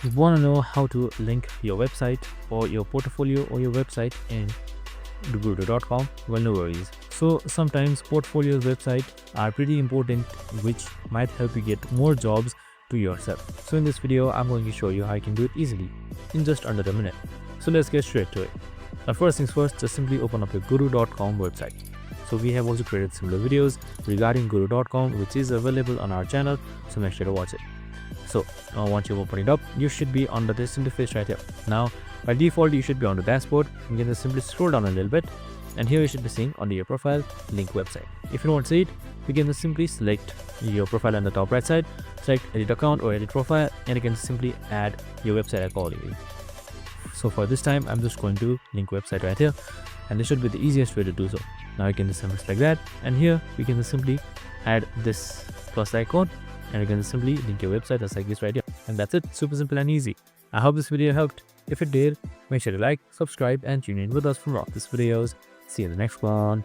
You want to know how to link your website or your portfolio or your website in Guru.com? Well, no worries. So sometimes portfolios website are pretty important, which might help you get more jobs to yourself. So in this video, I'm going to show you how you can do it easily in just under a minute. So let's get straight to it. Now first things first, just simply open up your Guru.com website. So we have also created similar videos regarding Guru.com, which is available on our channel, so make sure to watch it. So once you open it up, you should be under this interface right here. Now by default, you should be on the dashboard. You can just simply scroll down a little bit, and here you should be seeing under your profile link website. If you don't see it, you can just simply select your profile on the top right side, select edit account or edit profile, and you can simply add your website accordingly. So for this time, I'm just going to link website right here, and this should be the easiest way to do so. Now you can just simply select that, and here we can just simply add this plus icon, and you can just simply link your website just like this right here. And that's it, super simple and easy. I hope this video helped. If it did, make sure to like, subscribe, and tune in with us for more of these videos. See you in the next one.